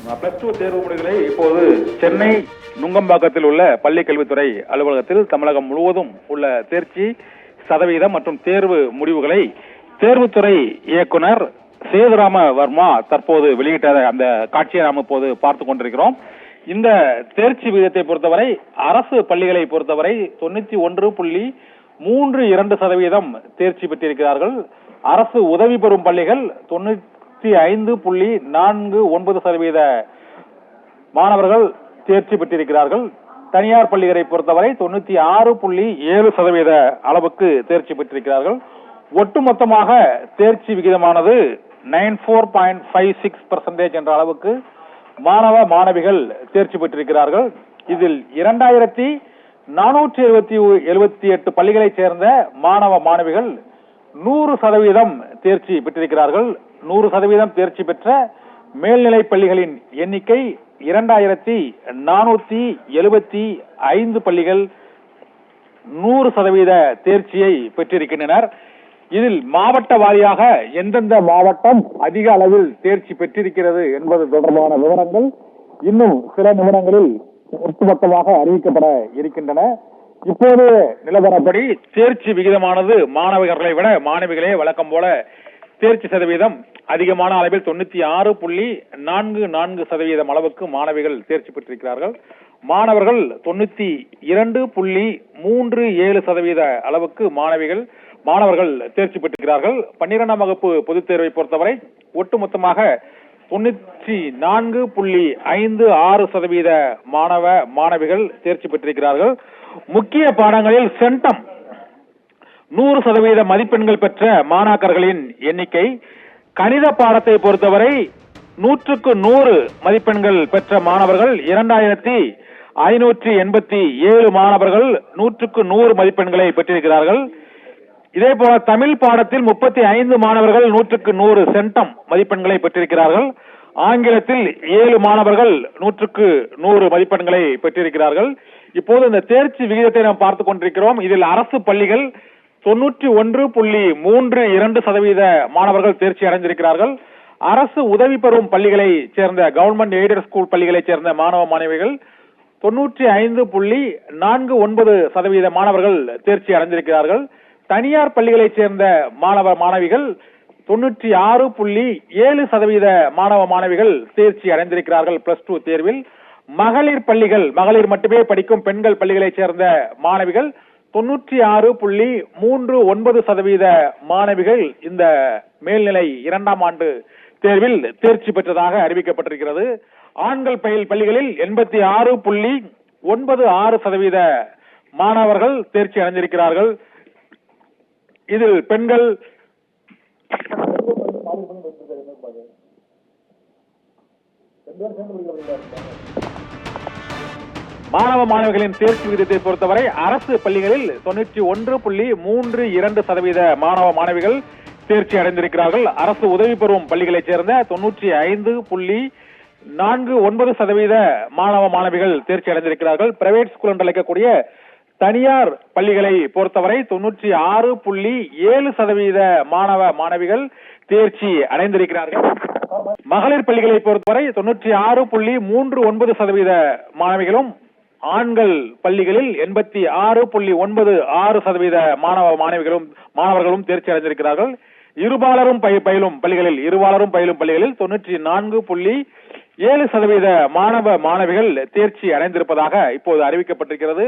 Plus two தேர்வு முடிவுகளை இப்போது சென்னை நுங்கம்பாக்கத்தில் உள்ள பள்ளி கல்வித்துறை அலுவலகத்தில் தமிழகம் முழுவதும் உள்ள தேர்ச்சி சதவீதம் மற்றும் தேர்வு முடிவுகளை தேர்வுத்துறை இயக்குனர் சேதுராம வர்மா தற்போது வெளியிட்ட அந்த காட்சியை நாம் இப்போது பார்த்துக் கொண்டிருக்கிறோம். இந்த தேர்ச்சி விகிதத்தை பொறுத்தவரை அரசு பள்ளிகளை பொறுத்தவரை 91.32% தேர்ச்சி பெற்றிருக்கிறார்கள். அரசு உதவி பெறும் பள்ளிகள் 95.49% மாணவர்கள் தேர்ச்சி பெற்றிருக்கிறார்கள். தனியார் பள்ளிகளை பொறுத்தவரை 96.7% அளவுக்கு தேர்ச்சி பெற்றிருக்கிறார்கள். ஒட்டுமொத்தமாக தேர்ச்ி விகிதமானது 94.56% என்ற அளவுக்கு மாணவ மாணவிகள் தேர்ச்சி பெற்றிருக்கிறார்கள். இதில் 2478 பள்ளிகளைச் சேர்ந்த மாணவ மாணவிகள் 100% தேர்ச்சி பெற்றிருக்கிறார்கள். 100% தேர்ச்சி பெற்ற மேல்நிலை பள்ளிகளின் எண்ணிக்கை 2475 பள்ளிகள் 100% தேர்ச்சியை பெற்றிருக்கின்றனர். இதில் மாவட்ட வாரியாக எந்தெந்த மாவட்டம் அதிக அளவில் தேர்ச்சி பெற்றிருக்கிறது என்பது தொடர்பான விவரங்கள் இன்னும் சில நிமிடங்களில் ஒட்டுமொத்தமாக அறிவிக்கப்பட இருக்கின்றன. இப்போது நிலவரப்படி தேர்ச்சி விகிதமானது மாணவர்களை விட மாணவிகளே வழக்கம் போல தேர்ச்சி சதவீதம் அதிகமான அளவில் 96.44% அளவுக்கு மாணவிகள் தேர்ச்சி பெற்றிருக்கிறார்கள். மாணவர்கள் 92.37% அளவுக்கு மாணவர்கள் தேர்ச்சி பெற்றிருக்கிறார்கள். 12ஆம் வகுப்பு பொதுத் தேர்வை பொறுத்தவரை ஒட்டுமொத்தமாக 94.56% மாணவ மாணவிகள் தேர்ச்சி பெற்றிருக்கிறார்கள். முக்கிய பாடங்களில் சென்டம் 100% மதிப்பெண்கள் பெற்ற மாணாக்கர்களின் எண்ணிக்கை, கணித பாடத்தை பொறுத்தவரை 100க்கு 100 மதிப்பெண்கள் பெற்ற மாணவர்கள் 2587 மாணவர்கள் 100க்கு 100 மதிப்பெண்களை பெற்றிருக்கிறார்கள். இதே போல தமிழ் பாடத்தில் 35 மாணவர்கள் 100க்கு 100 சென்டம் மதிப்பெண்களை பெற்றிருக்கிறார்கள். ஆங்கிலத்தில் 7 மாணவர்கள் 100க்கு 100 மதிப்பெண்களை பெற்றிருக்கிறார்கள். இப்போது இந்த தேர்ச்சி விகிதத்தை நாம் பார்த்துக் கொண்டிருக்கிறோம். இதில் அரசு பள்ளிகள் 91.32% மாணவர்கள் தேர்ச்சி அடைந்திருக்கிறார்கள். அரசு உதவி பெறும் பள்ளிகளை சேர்ந்த கவர்மெண்ட் எய்டட் ஸ்கூல் பள்ளிகளை சேர்ந்த மாணவ மாணவிகள் 95.49% மாணவர்கள் தேர்ச்சி அடைந்திருக்கிறார்கள். தனியார் பள்ளிகளை சேர்ந்த மாணவ மாணவிகள் 96.7% மாணவ மாணவிகள் தேர்ச்சி அடைந்திருக்கிறார்கள் பிளஸ் டூ தேர்வில். மகளிர் மட்டுமே படிக்கும் பெண்கள் பள்ளிகளை சேர்ந்த மாணவிகள் 96.39% மாணவிகள் இந்த மேல்நிலை 2ஆம் ஆண்டு தேர்வில் தேர்ச்சி பெற்றதாக அறிவிக்கப்பட்டிருக்கிறது. ஆண்கள் பள்ளிகளில் 86.96% மாணவர்கள் தேர்ச்சி அடைந்திருக்கிறார்கள். இதில் பெண்கள் மாணவ மாணவிகளின் தேர்ச்சி விகிதத்தை பொறுத்தவரை அரசு பள்ளிகளில் 91.32% மாணவ மாணவிகள் தேர்ச்சி அடைந்திருக்கிறார்கள். அரசு உதவி பெறும் பள்ளிகளைச் சேர்ந்த 95.49% மாணவ மாணவிகள் தேர்ச்சி அடைந்திருக்கிறார்கள். பிரைவேட் ஸ்கூல் என்று அழைக்கக்கூடிய தனியார் பள்ளிகளை பொறுத்தவரை 96.7% மாணவ மாணவிகள் தேர்ச்சி அடைந்திருக்கிறார்கள். மகளிர் பள்ளிகளை பொறுத்தவரை 96.39% மாணவிகளும், ஆண்கள் பள்ளிகளில் 86.96% மாணவர்களும் தேர்ச்சி அடைந்திருக்கிறார்கள். இருபாலரும் பயிலும் பள்ளிகளில் 94.7% மாணவ மாணவிகள் தேர்ச்சி அடைந்திருப்பதாக இப்போது அறிவிக்கப்பட்டிருக்கிறது.